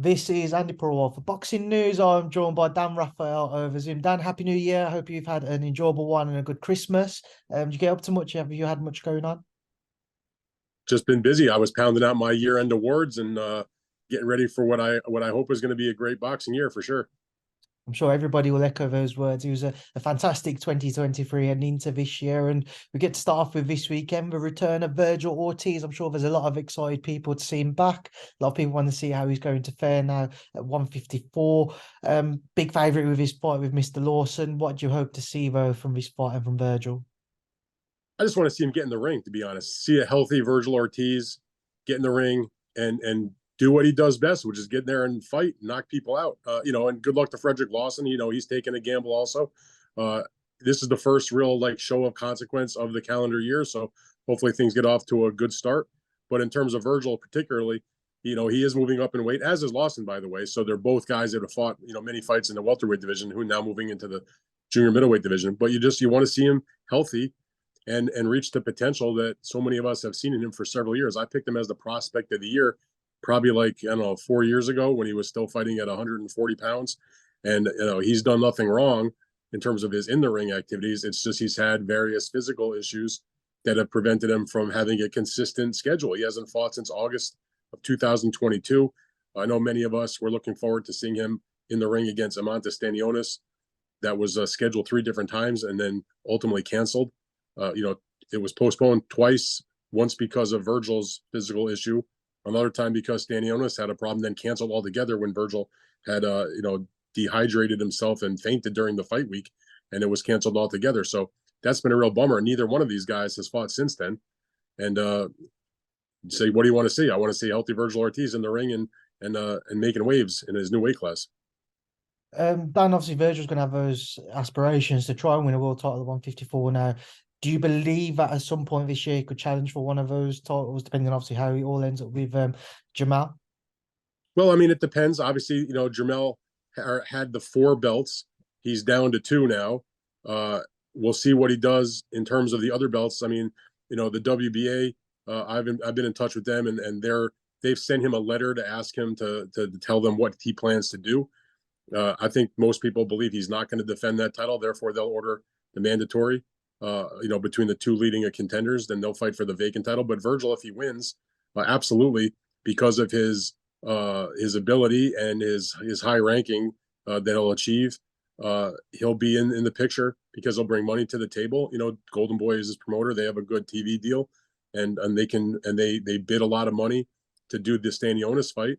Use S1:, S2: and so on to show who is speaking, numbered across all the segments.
S1: This is Andy Purewal for Boxing News. I'm joined by Dan Rafael over Zoom. Dan, Happy New Year. I hope you've had an enjoyable one and a good Christmas. Did you get up to much? Have you had much going on?
S2: Just been busy. I was pounding out my year-end awards and getting ready for what I hope is going to be a great boxing year for sure.
S1: I'm sure everybody will echo those words. It was a fantastic 2023 and into this year. And we get to start off with this weekend, the return of Virgil Ortiz. I'm sure there's a lot of excited people to see him back. A lot of people want to see how he's going to fare now at 154. Big favourite with his fight with Mr. Lawson. What do you hope to see, though, from this fight and from Virgil?
S2: I just want to see him get in the ring, to be honest. See a healthy Virgil Ortiz get in the ring and do what he does best, which is get in there and fight, knock people out. And good luck to Frederick Lawson. He's taking a gamble also. Uh, this is the first real show of consequence of the calendar year, so hopefully things get off to a good start. But in terms of Virgil, particularly, he is moving up in weight, as is Lawson, by the way. So they're both guys that have fought, many fights in the welterweight division, who are now moving into the junior middleweight division. But you want to see him healthy and reach the potential that so many of us have seen in him for several years. I picked him as the prospect of the year, probably 4 years ago when he was still fighting at 140 pounds. And, he's done nothing wrong in terms of his in the ring activities. It's just he's had various physical issues that have prevented him from having a consistent schedule. He hasn't fought since August of 2022. I know many of us were looking forward to seeing him in the ring against Amanta Stanionis. That was scheduled 3 different times and then ultimately canceled. It was postponed twice, once because of Virgil's physical issue, another time because Stanionis had a problem, then canceled altogether when Virgil had, dehydrated himself and fainted during the fight week, and it was canceled altogether. So that's been a real bummer. Neither one of these guys has fought since then. And say, what do you want to see? I want to see healthy Virgil Ortiz in the ring and making waves in his new weight class.
S1: Dan, obviously, Virgil's going to have those aspirations to try and win a world title at 154 now. Do you believe that at some point this year he could challenge for one of those titles, depending on obviously how he all ends up with Jamal?
S2: Well, I mean, it depends. Obviously, Jamel had the 4 belts. He's down to 2 now. We'll see what he does in terms of the other belts. I mean, the WBA. I've been in touch with them, and they've sent him a letter to ask him to tell them what he plans to do. I think most people believe he's not going to defend that title. Therefore, they'll order the mandatory. Between the 2 leading contenders, then they'll fight for the vacant title. But Virgil, if he wins, absolutely, because of his ability and his high ranking that he'll achieve, he'll be in the picture because he'll bring money to the table. Golden Boy is his promoter; they have a good TV deal, and they bid a lot of money to do the Stanionis fight.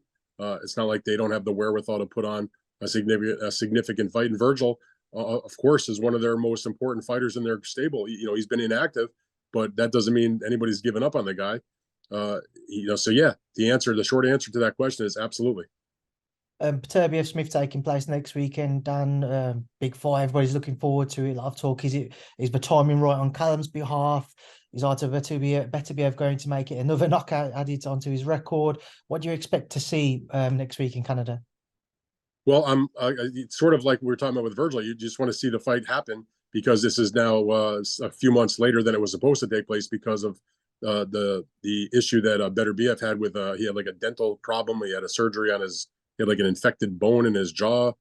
S2: It's not like they don't have the wherewithal to put on a significant fight. And Virgil, of course, is one of their most important fighters in their stable. He's been inactive, but that doesn't mean anybody's given up on the guy. So yeah, the short answer to that question is absolutely.
S1: Beterbiev Smith taking place next weekend. Dan, big fight. Everybody's looking forward to it. A lot of talk. Is the timing right on Callum's behalf? Is Artur Beterbiev going to make it another knockout added onto his record? What do you expect to see next week in Canada?
S2: Well, I'm sort of like we were talking about with Virgil. You just want to see the fight happen because this is now a few months later than it was supposed to take place because of the issue that Beterbiev had with he had a dental problem. He had a surgery on he had an infected bone in his jaw,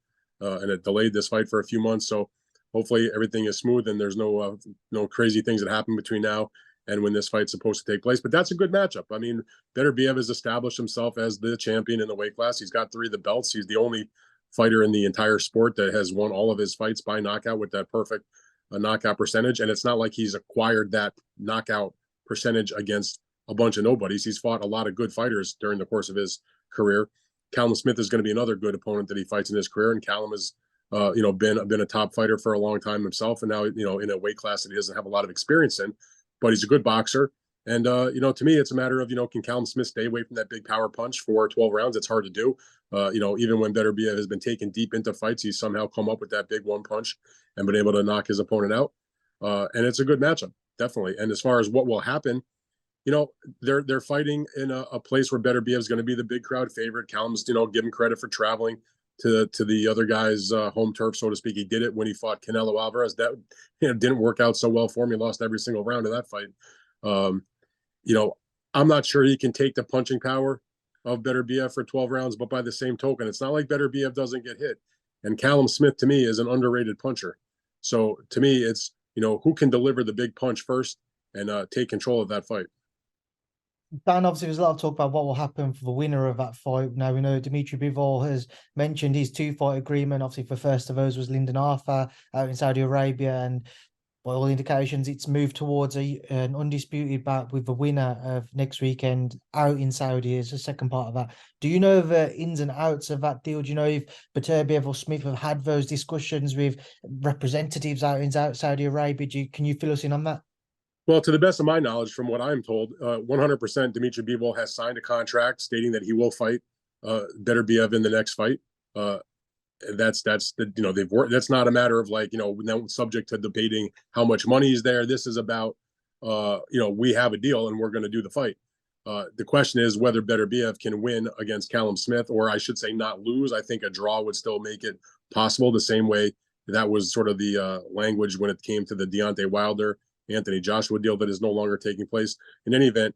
S2: and it delayed this fight for a few months. So hopefully everything is smooth and there's no crazy things that happen between now and when this fight's supposed to take place. But that's a good matchup. I mean, Beterbiev has established himself as the champion in the weight class. He's got 3 of the belts. He's the only fighter in the entire sport that has won all of his fights by knockout with that perfect knockout percentage. And it's not like he's acquired that knockout percentage against a bunch of nobodies. He's fought a lot of good fighters during the course of his career. Callum Smith is going to be another good opponent that he fights in his career. And Callum has, been a top fighter for a long time himself. And now, in a weight class that he doesn't have a lot of experience in, but he's a good boxer. And, to me, it's a matter of, can Callum Smith stay away from that big power punch for 12 rounds? It's hard to do. Even when Beterbiev has been taken deep into fights, he's somehow come up with that big one punch and been able to knock his opponent out. And it's a good matchup, definitely. And as far as what will happen, they're fighting in a place where Beterbiev is going to be the big crowd favorite. Callum's, give him credit for traveling to the other guy's home turf, so to speak. He did it when he fought Canelo Alvarez. That didn't work out so well for him. He lost every single round of that fight. I'm not sure he can take the punching power of Beterbiev for 12 rounds, but by the same token, it's not like Beterbiev doesn't get hit. And Callum Smith, to me, is an underrated puncher. So to me, it's, who can deliver the big punch first and take control of that fight.
S1: Dan, obviously, there's a lot of talk about what will happen for the winner of that fight. Now, we know Dmitry Bivol has mentioned his 2-fight agreement. Obviously, the first of those was Lyndon Arthur out in Saudi Arabia. And by all indications, it's moved towards an undisputed bout with the winner of next weekend out in Saudi as the second part of that. Do you know the ins and outs of that deal? Do you know if Beterbiev or Smith have had those discussions with representatives out in Saudi Arabia? Can you fill us in on that?
S2: Well, to the best of my knowledge, from what I'm told, 100% Dmitry Bivol has signed a contract stating that he will fight Beterbiev in the next fight. That's the they've worked. That's not a matter of now subject to debating how much money is there. This is about we have a deal and we're going to do the fight. The question is whether Beterbiev can win against Callum Smith, or I should say not lose. I think a draw would still make it possible, the same way that was sort of the language when it came to the Deontay Wilder Anthony Joshua deal that is no longer taking place. In any event,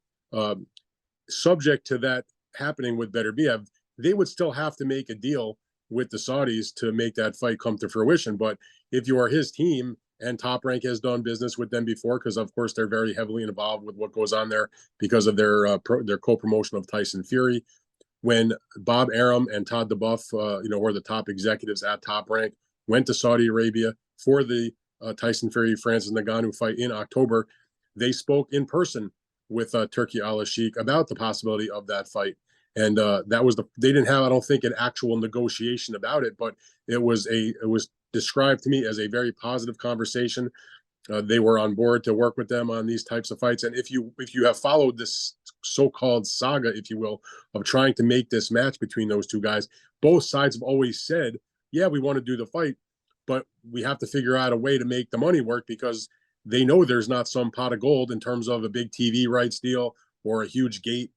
S2: subject to that happening with Beterbiev, they would still have to make a deal with the Saudis to make that fight come to fruition. But if you are his team, and Top Rank has done business with them before, because of course they're very heavily involved with what goes on there because of their co-promotion of Tyson Fury. When Bob Arum and Todd DeBuff, who are the top executives at Top Rank, went to Saudi Arabia for the Tyson Fury Francis Ngannou fight in October, they spoke in person with Turki Al-Sheikh about the possibility of that fight. And that was they didn't have, I don't think, an actual negotiation about it, but it was described to me as a very positive conversation. They were on board to work with them on these types of fights. And if you have followed this so-called saga, if you will, of trying to make this match between those two guys, both sides have always said, yeah, we want to do the fight, but we have to figure out a way to make the money work, because they know there's not some pot of gold in terms of a big TV rights deal or a huge gate.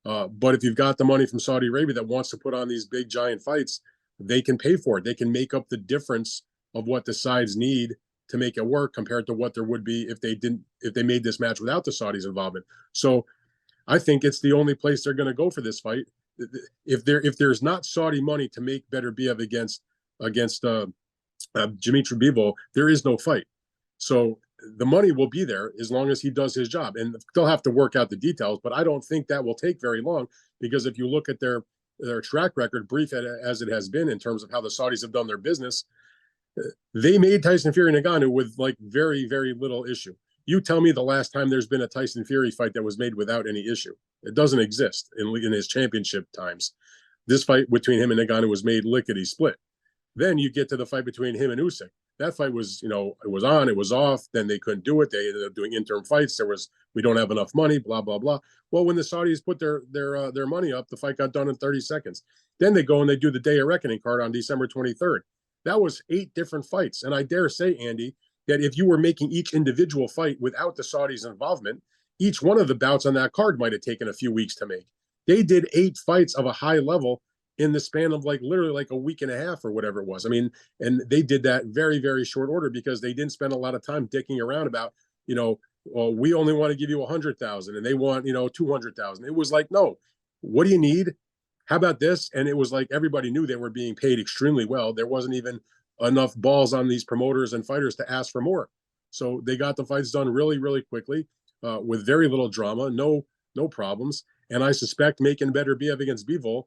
S2: But if you've got the money from Saudi Arabia that wants to put on these big giant fights, they can pay for it. They can make up the difference of what the sides need to make it work compared to what there would be if they made this match without the Saudis' involvement. So I think it's the only place they're going to go for this fight. If there's not Saudi money to make Beterbiev against Dmitry Bivol, there is no fight. So the money will be there as long as he does his job, and they'll have to work out the details. But I don't think that will take very long, because if you look at their track record, brief as it has been in terms of how the Saudis have done their business, they made Tyson Fury Ngannou with very, very little issue. You tell me the last time there's been a Tyson Fury fight that was made without any issue. It doesn't exist in his championship times. This fight between him and Ngannou was made lickety split. Then you get to the fight between him and Usyk. That fight was, it was on, it was off. Then they couldn't do it. They ended up doing interim fights. We don't have enough money, blah, blah, blah. Well, when the Saudis put their money up, the fight got done in 30 seconds. Then they go and they do the Day of Reckoning card on December 23rd. That was 8 different fights. And I dare say, Andy, that if you were making each individual fight without the Saudis' involvement, each one of the bouts on that card might have taken a few weeks to make. They did 8 fights of a high level in the span of literally a week and a half or whatever it was. I mean, and they did that very, very short order, because they didn't spend a lot of time dicking around about, well, we only want to give you 100,000 and they want, 200,000. It was no, what do you need? How about this? And it was everybody knew they were being paid extremely well. There wasn't even enough balls on these promoters and fighters to ask for more. So they got the fights done really, really quickly with very little drama, no problems. And I suspect making Beterbiev against Bivol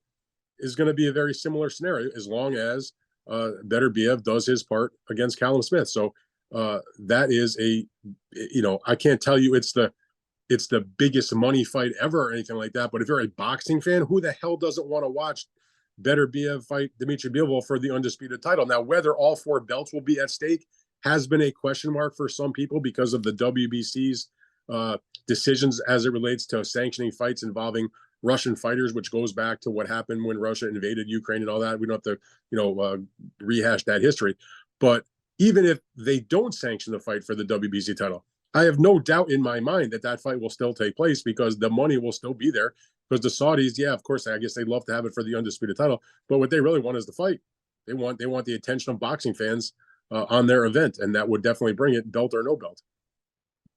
S2: is going to be a very similar scenario, as long as Beterbiev does his part against Callum Smith. So that is I can't tell you it's the biggest money fight ever or anything like that. But if you're a boxing fan, who the hell doesn't want to watch Beterbiev fight Dmitry Bivol for the undisputed title? Now, whether all 4 belts will be at stake has been a question mark for some people because of the WBC's decisions as it relates to sanctioning fights involving Russian fighters, which goes back to what happened when Russia invaded Ukraine and all that. We don't have to, rehash that history. But even if they don't sanction the fight for the WBC title, I have no doubt in my mind that fight will still take place, because the money will still be there. Because the Saudis, yeah, of course, I guess they'd love to have it for the undisputed title, but what they really want is the fight. They want the attention of boxing fans on their event, and that would definitely bring it, belt or no belt.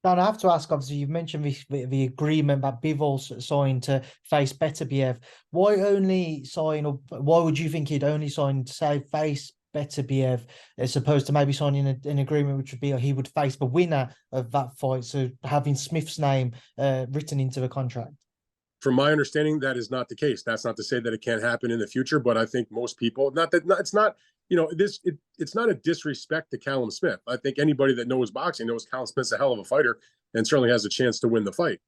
S1: Dan, I have to ask, obviously, you've mentioned the agreement that Bivol signed to face Beterbiev. Why only sign, or why would you think he'd only sign to say face Beterbiev as opposed to maybe signing an agreement which would be he would face the winner of that fight? So having Smith's name written into the contract.
S2: From my understanding, that is not the case. That's not to say that it can't happen in the future, but I think most people, it's not, it's not a disrespect to Callum Smith. I think anybody that knows boxing knows Callum Smith's a hell of a fighter and certainly has a chance to win the fight.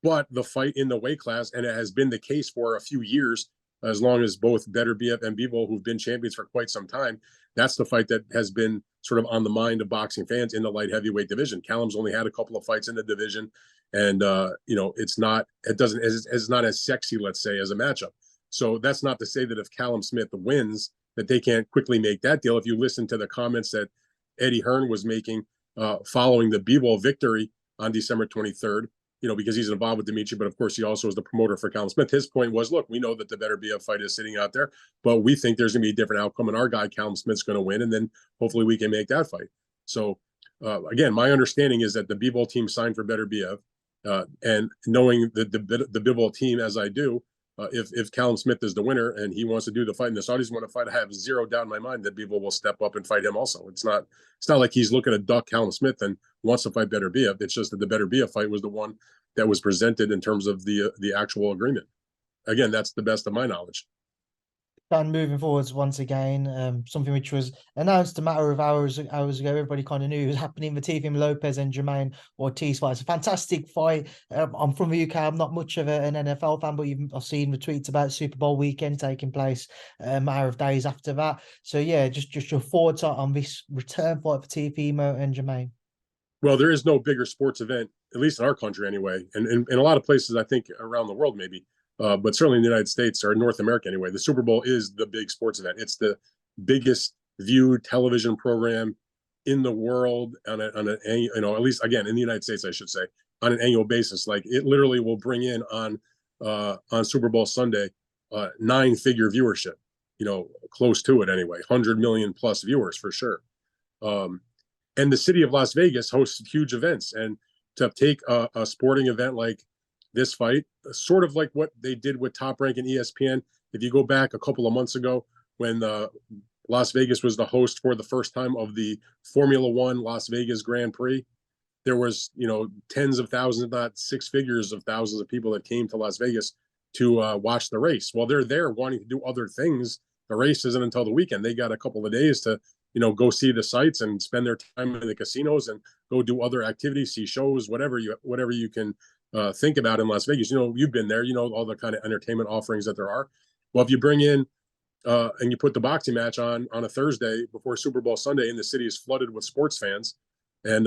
S2: But the fight in the weight class, and it has been the case for a few years, as long as both Beterbiev and Bivol, who've been champions for quite some time, that's the fight that has been sort of on the mind of boxing fans in the light heavyweight division. Callum's only had a couple of fights in the division, and it's not as sexy, let's say, as a matchup. So that's not to say that if Callum Smith wins, that they can't quickly make that deal. If you listen to the comments that Eddie Hearn was making following the Bivol victory on December 23rd, because he's involved with Dmitry, but of course he also is the promoter for Callum Smith. His point was, look, we know that the Beterbiev fight is sitting out there, but we think there's going to be a different outcome, and our guy Callum Smith's going to win, and then hopefully we can make that fight. So again, my understanding is that the Bivol team signed for Beterbiev, and knowing the Bivol team as I do, if Callum Smith is the winner and he wants to do the fight and the Saudis want to fight, I have zero doubt in my mind that Bivol will step up and fight him also. It's not like he's looking to duck Callum Smith and wants to fight Beterbiev. It's just that the Beterbiev fight was the one that was presented in terms of the actual agreement. Again, that's the best of my knowledge.
S1: And moving forwards once again, something which was announced a matter of hours ago. Everybody kind of knew it was happening. The Teofimo Lopez and Jermaine Ortiz fight. It's a fantastic fight. I'm from the UK. I'm not much of an NFL fan, but I've seen the tweets about Super Bowl weekend taking place a matter of days after that. So yeah, just your thoughts on this return fight for Teofimo and Jermaine.
S2: Well, there is no bigger sports event, at least in our country anyway, and in a lot of places, I think around the world maybe. But certainly in the United States or North America anyway, the Super Bowl is the big sports event. It's the biggest viewed television program in the world on at least again in the United States, I should say, on an annual basis. Like it literally will bring in on Super Bowl Sunday 9-figure viewership, close to it anyway, 100 million plus viewers for sure. And the city of Las Vegas hosts huge events, and to take a sporting event like this fight, sort of like what they did with Top Rank and ESPN. If you go back a couple of months ago when Las Vegas was the host for the first time of the Formula One Las Vegas Grand Prix, there was, tens of thousands, if not six figures of thousands of people that came to Las Vegas to watch the race. Well, they're there wanting to do other things. The race isn't until the weekend. They got a couple of days to, go see the sights and spend their time in the casinos and go do other activities, see shows, whatever you can think about in Las Vegas. You've been there, all the kind of entertainment offerings that there are. Well, if you bring in and you put the boxing match on a Thursday before Super Bowl Sunday, and the city is flooded with sports fans, and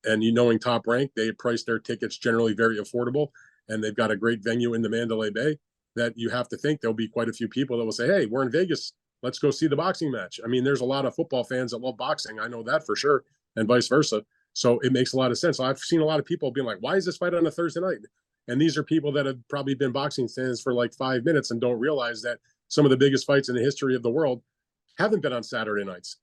S2: knowing Top Rank, they price their tickets generally very affordable, and they've got a great venue in the Mandalay Bay, that you have to think there'll be quite a few people that will say, hey, we're in Vegas, let's go see the boxing match. I mean, there's a lot of football fans that love boxing. I know that for sure, and vice versa. So it makes a lot of sense. I've seen a lot of people being like, why is this fight on a Thursday night? And these are people that have probably been boxing fans for like 5 minutes and don't realize that some of the biggest fights in the history of the world haven't been on Saturday nights.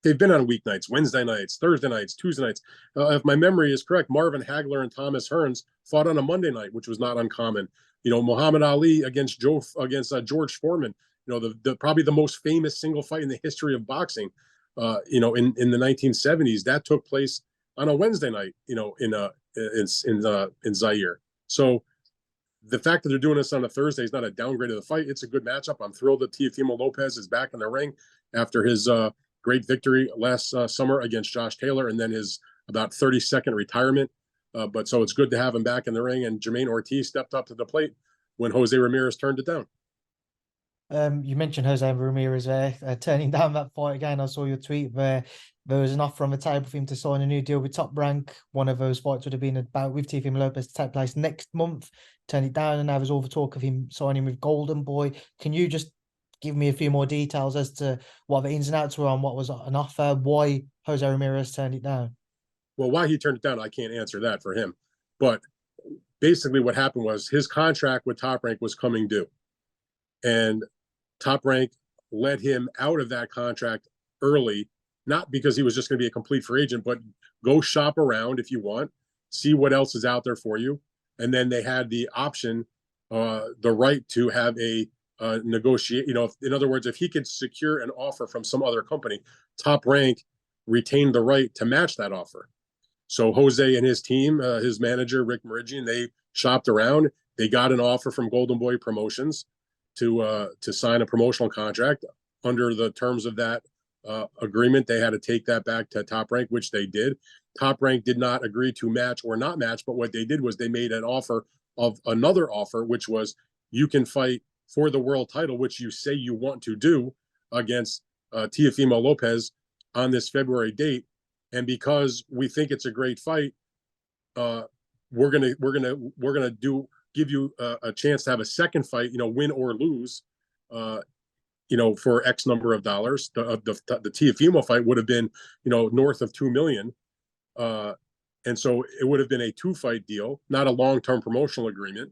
S2: They've been on weeknights, Wednesday nights, Thursday nights, Tuesday nights. If my memory is correct, Marvin Hagler and Thomas Hearns fought on a Monday night, which was not uncommon. Muhammad Ali against George Foreman, the probably the most famous single fight in the history of boxing, in the 1970s, that took place on a Wednesday night, in Zaire. So the fact that they're doing this on a Thursday is not a downgrade of the fight. It's a good matchup. I'm thrilled that Teofimo Lopez is back in the ring after his great victory last summer against Josh Taylor, and then his about 30-second retirement. But so it's good to have him back in the ring. And Jermaine Ortiz stepped up to the plate when Jose Ramirez turned it down.
S1: You mentioned Jose Ramirez there turning down that fight again. I saw your tweet there. There was an offer on the table for him to sign a new deal with Top Rank. One of those fights would have been about with Teofimo Lopez to take place next month. Turned it down, and now there's all the talk of him signing with Golden Boy. Can you just give me a few more details as to what the ins and outs were on what was an offer, why Jose Ramirez turned it down?
S2: Well, why he turned it down, I can't answer that for him. But basically what happened was his contract with Top Rank was coming due. And Top Rank let him out of that contract early, not because he was just going to be a complete free agent, but go shop around if you want. see what else is out there for you. And then they had the option, the right to have a negotiate. In other words, if he could secure an offer from some other company, Top Rank retained the right to match that offer. So Jose and his team, his manager, Rick Meridian, they shopped around. They got an offer from Golden Boy Promotions to sign a promotional contract. Under the terms of that agreement, they had to take that back to Top Rank, which they did. Top Rank did not agree to match or not match, but what they did was they made an offer of another offer, which was you can fight for the world title, which you say you want to do against Teofimo Lopez on this February date. And because we think it's a great fight, we're gonna give you a chance to have a second fight, win or lose, for X number of dollars. The Teofimo fight would have been, north of $2 million. And so it would have been a 2-fight deal, not a long-term promotional agreement.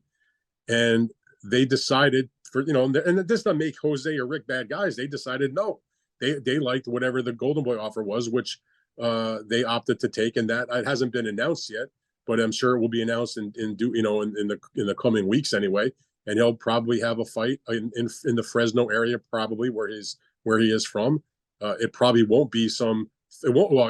S2: And they decided and this doesn't make Jose or Rick bad guys. They decided no, they liked whatever the Golden Boy offer was, which they opted to take, and that it hasn't been announced yet, but I'm sure it will be announced in the coming weeks anyway. And he'll probably have a fight in the Fresno area, probably where he is from. It probably won't be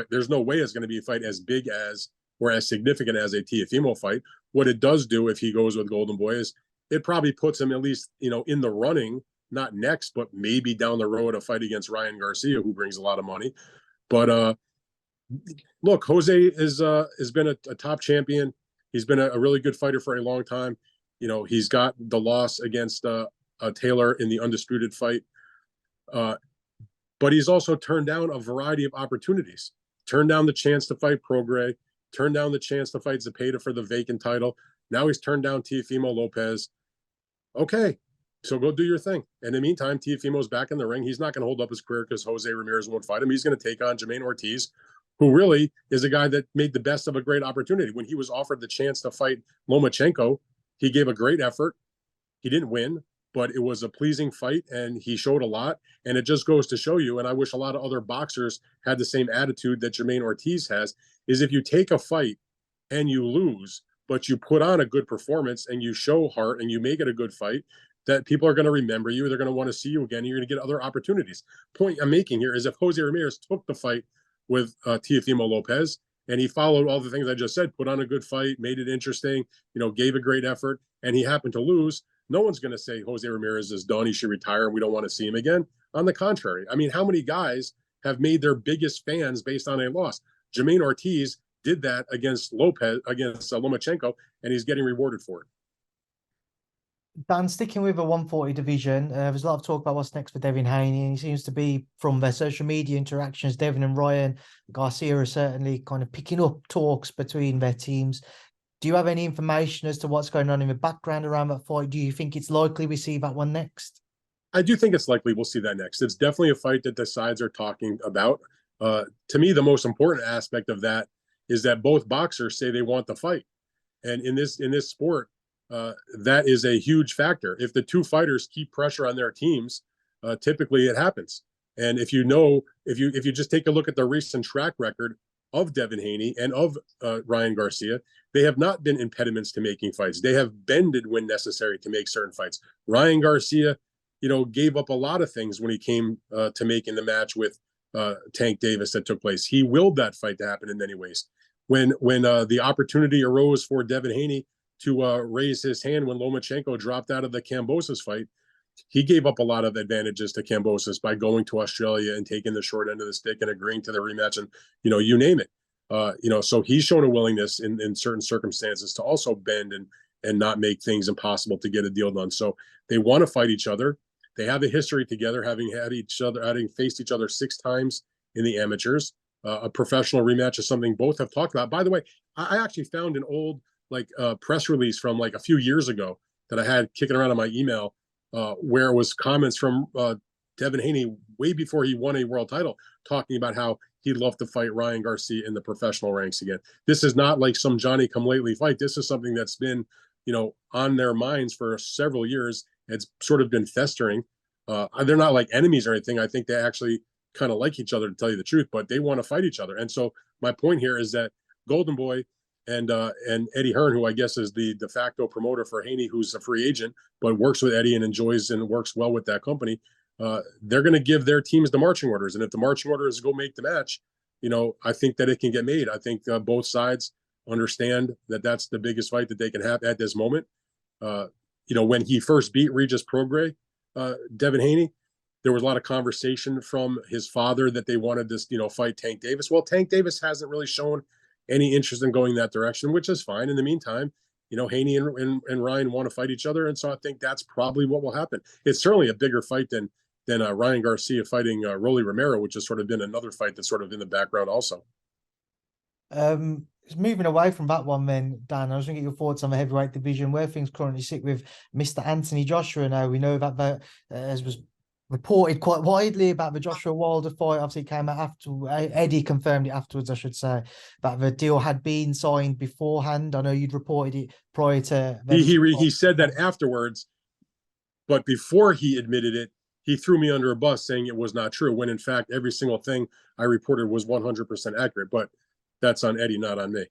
S2: there's no way it's going to be a fight as big as or as significant as a Teofimo fight. What it does do if he goes with Golden Boy is it probably puts him at least, in the running, not next, but maybe down the road, a fight against Ryan Garcia, who brings a lot of money. But look, Jose has been a top champion. He's been a really good fighter for a long time. He's got the loss against Taylor in the undisputed fight. But he's also turned down a variety of opportunities. Turned down the chance to fight Prograis, turned down the chance to fight Zepeda for the vacant title. Now he's turned down Teofimo Lopez. Okay, so go do your thing. And in the meantime, Teofimo's back in the ring. He's not going to hold up his career because Jose Ramirez won't fight him. He's going to take on Jermaine Ortiz, who really is a guy that made the best of a great opportunity. When he was offered the chance to fight Lomachenko, he gave a great effort. He didn't win, but it was a pleasing fight, and he showed a lot. And it just goes to show you, and I wish a lot of other boxers had the same attitude that Jermaine Ortiz has, is if you take a fight and you lose, but you put on a good performance and you show heart and you make it a good fight, that people are going to remember you. They're going to want to see you again. And you're going to get other opportunities. Point I'm making here is if Jose Ramirez took the fight with Teofimo Lopez and he followed all the things I just said, put on a good fight, made it interesting, gave a great effort, and he happened to lose, no one's going to say Jose Ramirez is done, he should retire, and we don't want to see him again. On the contrary, I mean, how many guys have made their biggest fans based on a loss? Jermaine Ortiz did that against Lomachenko, and he's getting rewarded for it.
S1: Dan, sticking with the 140 division, there's a lot of talk about what's next for Devin Haney, and he seems to be, from their social media interactions, Devin and Ryan Garcia are certainly kind of picking up talks between their teams. Do you have any information as to what's going on in the background around that fight? Do you think it's likely we see that one next?
S2: I do think it's likely we'll see that next. It's definitely a fight that the sides are talking about. To me, the most important aspect of that is that both boxers say they want the fight. And in this sport, that is a huge factor. If the two fighters keep pressure on their teams, typically it happens. And if you just take a look at the recent track record of Devin Haney and of Ryan Garcia, they have not been impediments to making fights. They have bended when necessary to make certain fights. Ryan Garcia, gave up a lot of things when he came to making the match with Tank Davis that took place. He willed that fight to happen in many ways. When the opportunity arose for Devin Haney to raise his hand when Lomachenko dropped out of the Kambosos fight, he gave up a lot of advantages to Kambosos by going to Australia and taking the short end of the stick and agreeing to the rematch, and you name it. So he's shown a willingness in certain circumstances to also bend and not make things impossible to get a deal done. So they want to fight each other. They have a history together, having faced each other 6 times in the amateurs. A professional rematch is something both have talked about. By the way, I actually found an old press release from a few years ago that I had kicking around on my email, where it was comments from Devin Haney way before he won a world title, talking about how he'd love to fight Ryan Garcia in the professional ranks again. This is not like some Johnny-come-lately fight. This is something that's been, on their minds for several years. It's sort of been festering. They're not like enemies or anything. I think they actually kind of like each other, to tell you the truth, but they want to fight each other. And so my point here is that Golden Boy and Eddie Hearn, who I guess is the de facto promoter for Haney, who's a free agent but works with Eddie and enjoys and works well with that company. They're going to give their teams the marching orders, and if the marching orders go make the match, I think that it can get made. I think both sides understand that that's the biggest fight that they can have at this moment. When he first beat Regis Prograis, Devin Haney, there was a lot of conversation from his father that they wanted this, fight Tank Davis. Well, Tank Davis hasn't really shown any interest in going that direction, which is fine. In the meantime, Haney and Ryan want to fight each other, and so I think that's probably what will happen. It's certainly a bigger fight than Ryan Garcia fighting Rolly Romero, which has sort of been another fight that's sort of in the background also.
S1: Moving away from that one then, Dan, I was going to get your thoughts on the heavyweight division, where things currently sit with Mr. Anthony Joshua now. We know that as was reported quite widely about the Joshua Wilder fight. Obviously, it came out after Eddie confirmed it afterwards, I should say, that the deal had been signed beforehand. I know you'd reported it prior to.
S2: He said that afterwards, but before he admitted it, he threw me under a bus saying it was not true, when in fact every single thing I reported was 100% accurate. But that's on Eddie, not on me.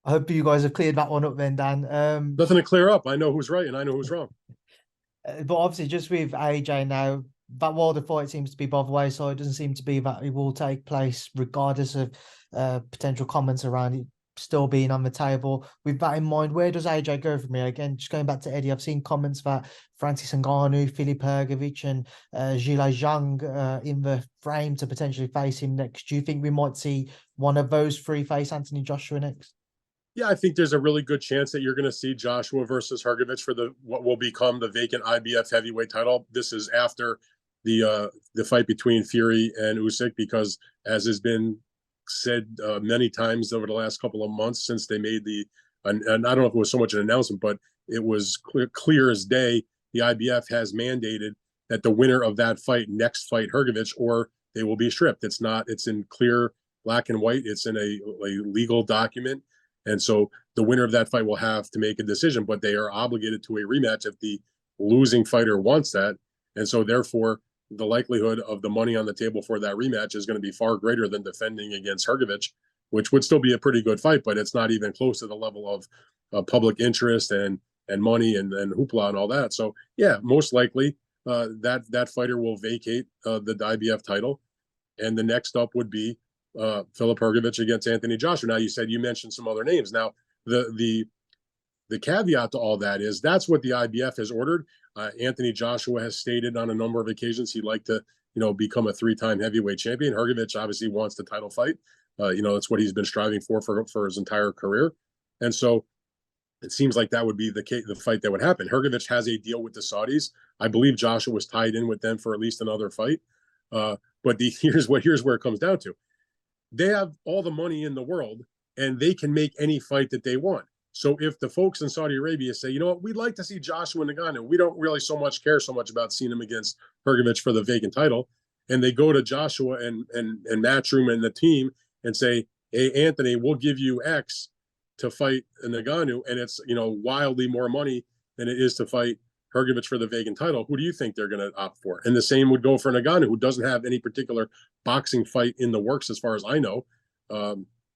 S1: I hope you guys have cleared that one up then, Dan.
S2: Nothing to clear up. I know who's right and I know who's wrong.
S1: But obviously, just with AJ now, that Wilder fight seems to be by the way, so it doesn't seem to be that it will take place regardless of potential comments around it still being on the table. With that in mind, where does AJ go from here? Again, just going back to Eddie, I've seen comments that Francis Ngannou, Filip Hrgović and Zhilei Zhang in the frame to potentially face him next. Do you think we might see one of those three face Anthony Joshua next?
S2: Yeah, I think there's a really good chance that you're going to see Joshua versus Hrgović for what will become the vacant IBF heavyweight title. This is after the fight between Fury and Usyk, because as has been said many times over the last couple of months since they made and I don't know if it was so much an announcement, but it was clear as day, the IBF has mandated that the winner of that fight next fight Hrgović, or they will be stripped. It's in clear black and white. It's in a legal document. And so the winner of that fight will have to make a decision, but they are obligated to a rematch if the losing fighter wants that. And so therefore, the likelihood of the money on the table for that rematch is going to be far greater than defending against Hrgović, which would still be a pretty good fight, but it's not even close to the level of public interest and money and hoopla and all that. So yeah, most likely that fighter will vacate the IBF title, and the next up would be Filip Hrgović against Anthony Joshua. Now, you mentioned some other names. Now, the caveat to all that is that's what the IBF has ordered. Anthony Joshua has stated on a number of occasions he'd like to, become a 3-time heavyweight champion. Hrgović obviously wants the title fight. It's what he's been striving for his entire career. And so it seems like that would be the fight that would happen. Hrgović has a deal with the Saudis. I believe Joshua was tied in with them for at least another fight. But here's where it comes down to. They have all the money in the world, and they can make any fight that they want. So if the folks in Saudi Arabia say, you know what, we'd like to see Joshua Ngannou, we don't really care so much about seeing him against Hrgović for the vacant title, and they go to Joshua and Matchroom and the team and say, hey, Anthony, we'll give you X to fight Ngannou, and it's wildly more money than it is to fight Hrgović for the vacant title. Who do you think they're going to opt for? And the same would go for Ngannou, who doesn't have any particular boxing fight in the works, as far as I know.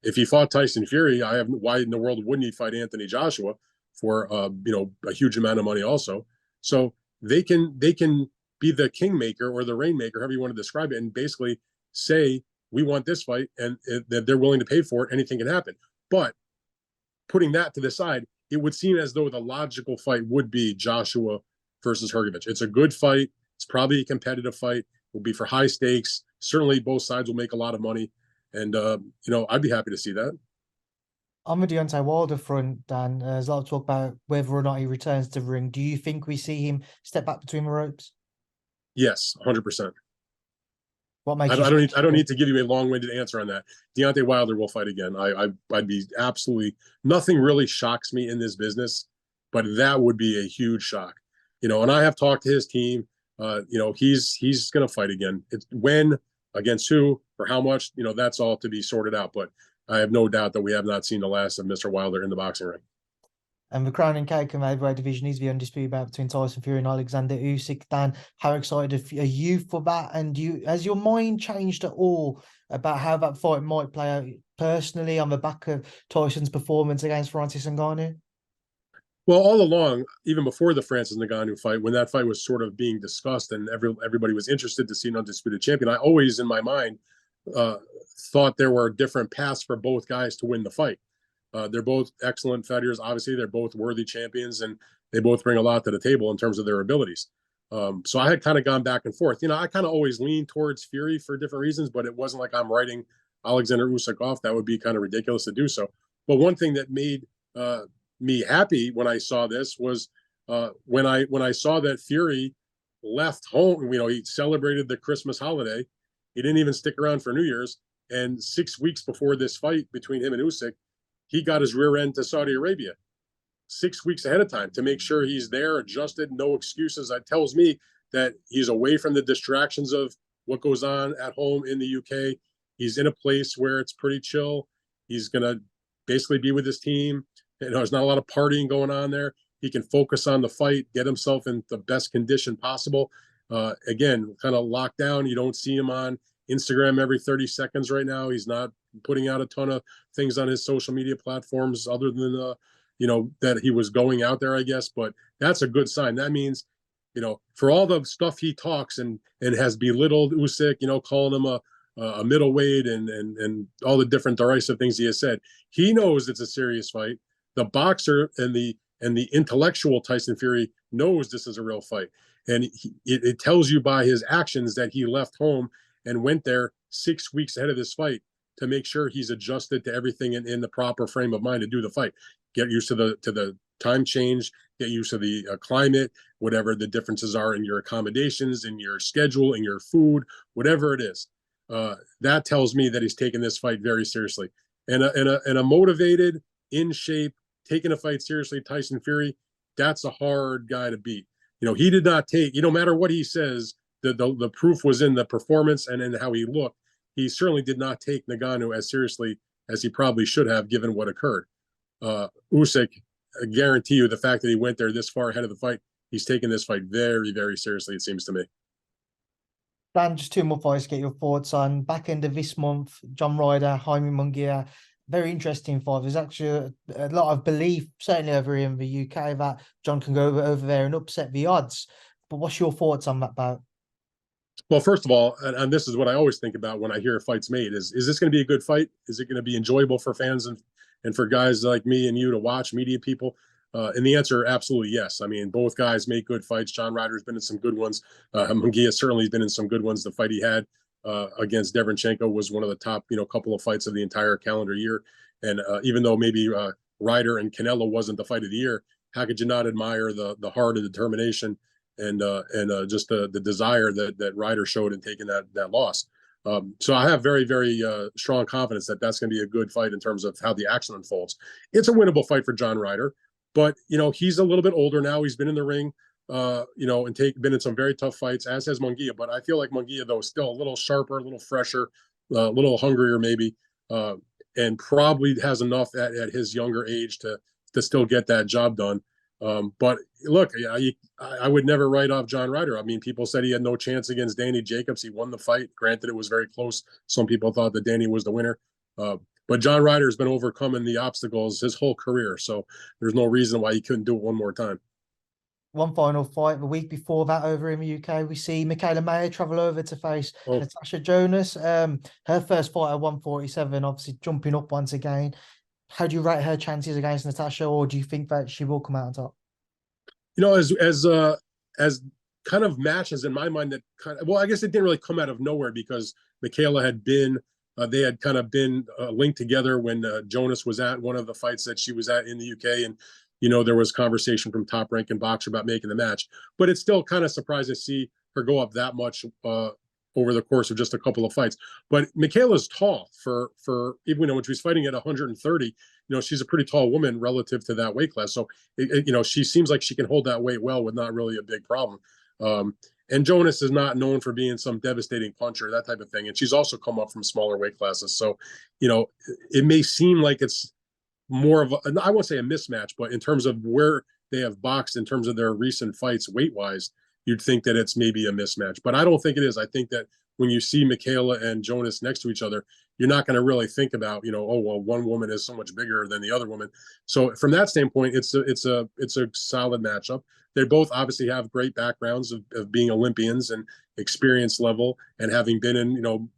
S2: If he fought Tyson Fury, why in the world wouldn't he fight Anthony Joshua for a huge amount of money also? So they can be the kingmaker or the rainmaker, however you want to describe it, and basically say, we want this fight, and that they're willing to pay for it. Anything can happen. But putting that to the side, it would seem as though the logical fight would be Joshua versus Hrgović. It's a good fight. It's probably a competitive fight. It will be for high stakes. Certainly both sides will make a lot of money. And, I'd be happy to see that.
S1: On the Deontay Wilder front, Dan, there's a lot of talk about whether or not he returns to the ring. Do you think we see him step back between the ropes?
S2: Yes, 100%.
S1: What makes
S2: I don't need to give you a long-winded answer on that. Deontay Wilder will fight again. I'd be absolutely, nothing really shocks me in this business, but that would be a huge shock. And I have talked to his team. He's going to fight again. It's when, against who, for how much, that's all to be sorted out. But I have no doubt that we have not seen the last of Mr. Wilder in the boxing ring.
S1: And the crowning cake in the heavyweight division is the undisputed bout between Tyson Fury and Alexander Usyk. Dan, how excited are you for that? And has your mind changed at all about how that fight might play out personally on the back of Tyson's performance against Francis Ngannou?
S2: Well, all along, even before the Francis Ngannou fight, when that fight was sort of being discussed and everybody was interested to see an undisputed champion, I always, in my mind, uh, thought there were different paths for both guys to win the fight. They're both excellent fighters. Obviously, they're both worthy champions, and they both bring a lot to the table in terms of their abilities. So I had kind of gone back and forth. I kind of always leaned towards Fury for different reasons, but it wasn't like I'm writing Alexander Usyk off. That would be kind of ridiculous to do so. But one thing that made me happy when I saw this was when I saw that Fury left home. He celebrated the Christmas holiday. He didn't even stick around for New Year's. And 6 weeks before this fight between him and Usyk, he got his rear end to Saudi Arabia 6 weeks ahead of time to make sure he's there, adjusted, no excuses. That tells me that he's away from the distractions of what goes on at home in the UK. He's in a place where it's pretty chill. He's going to basically be with his team. There's not a lot of partying going on there. He can focus on the fight, get himself in the best condition possible. Again, kind of locked down. You don't see him on Instagram every 30 seconds right now. He's not putting out a ton of things on his social media platforms other than, that he was going out there, I guess. But that's a good sign. That means, for all the stuff he talks and has belittled Usyk, calling him a middleweight and all the different derisive things he has said, he knows it's a serious fight. The boxer and the intellectual Tyson Fury knows this is a real fight. And it tells you by his actions that he left home and went there 6 weeks ahead of this fight to make sure he's adjusted to everything in the proper frame of mind to do the fight. Get used to the time change, get used to the climate, whatever the differences are in your accommodations, in your schedule, in your food, whatever it is. That tells me that he's taking this fight very seriously. And a motivated, in shape, taking a fight seriously, Tyson Fury, that's a hard guy to beat. He did not take, no matter what he says, the proof was in the performance and in how he looked. He certainly did not take Ngannou as seriously as he probably should have, given what occurred. Usyk, I guarantee you, the fact that he went there this far ahead of the fight, he's taking this fight very, very seriously, it seems to me.
S1: Dan, just two more fights, get your thoughts on. Back end of this month, John Ryder, Jaime Munguia. Very interesting fight. There's actually a lot of belief, certainly over here in the UK, that John can go over there and upset the odds. But what's your thoughts on that bout?
S2: Well, first of all, and this is what I always think about when I hear a fight's made, is this going to be a good fight? Is it going to be enjoyable for fans and for guys like me and you to watch, media people? And the answer, absolutely yes. I mean, both guys make good fights. John Ryder's been in some good ones. Munguia certainly has been in some good ones. The fight he had against Derevyanchenko was one of the top, couple of fights of the entire calendar year. And even though maybe Ryder and Canelo wasn't the fight of the year, how could you not admire the heart and determination and just the desire that Ryder showed in taking that loss? So I have very, very strong confidence that that's going to be a good fight in terms of how the action unfolds. It's a winnable fight for John Ryder, but he's a little bit older now. He's been in the ring, and been in some very tough fights, as has Munguia. But I feel like Munguia, though, is still a little sharper, a little fresher, a little hungrier, maybe, and probably has enough at his younger age to still get that job done. But look, I would never write off John Ryder. I mean, people said he had no chance against Danny Jacobs. He won the fight. Granted, it was very close. Some people thought that Danny was the winner. But John Ryder has been overcoming the obstacles his whole career. So there's no reason why he couldn't do it one more time.
S1: One final fight. The week before that, over in the UK, we see Michaela Mayer travel over to face Natasha Jonas. Her first fight at 147, obviously jumping up once again. How do you rate her chances against Natasha, or do you think that she will come out on top?
S2: As kind of matches in my mind well, I guess it didn't really come out of nowhere because Michaela had been, they had kind of been linked together when Jonas was at one of the fights that she was at in the UK. And, there was conversation from Top Ranking Boxer about making the match, but it's still kind of surprising to see her go up that much over the course of just a couple of fights. But Michaela's tall for even when she's fighting at 130, she's a pretty tall woman relative to that weight class. So, she seems like she can hold that weight well with not really a big problem. And Jonas is not known for being some devastating puncher, that type of thing. And she's also come up from smaller weight classes. So, it may seem like it's more of I won't say a mismatch, but in terms of where they have boxed in terms of their recent fights weight-wise, you'd think that it's maybe a mismatch. But I don't think it is. I think that when you see Michaela and Jonas next to each other, you're not going to really think about, oh, well, one woman is so much bigger than the other woman. So from that standpoint, it's a solid matchup. They both obviously have great backgrounds of being Olympians and experience level and having been in,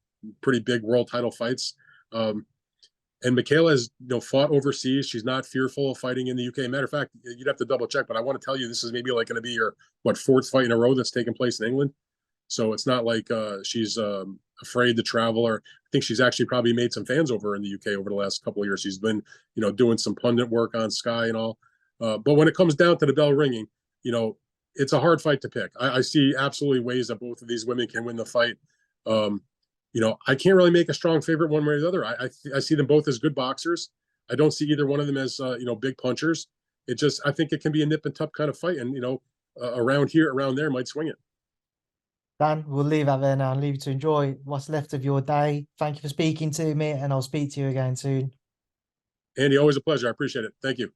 S2: pretty big world title fights. And Michaela has, fought overseas. She's not fearful of fighting in the UK. Matter of fact, you'd have to double check, but I want to tell you, this is maybe like going to be her, fourth fight in a row that's taken place in England. So it's not like she's afraid to travel, or I think she's actually probably made some fans over in the UK over the last couple of years. She's been, doing some pundit work on Sky and all. But when it comes down to the bell ringing, it's a hard fight to pick. I see absolutely ways that both of these women can win the fight. I can't really make a strong favorite one way or the other. I see them both as good boxers. I don't see either one of them as, big punchers. I think it can be a nip and tuck kind of fight. And, around here, around there might swing it.
S1: Dan, we'll leave that there now and leave you to enjoy what's left of your day. Thank you for speaking to me, and I'll speak to you again soon.
S2: Andy, always a pleasure. I appreciate it. Thank you.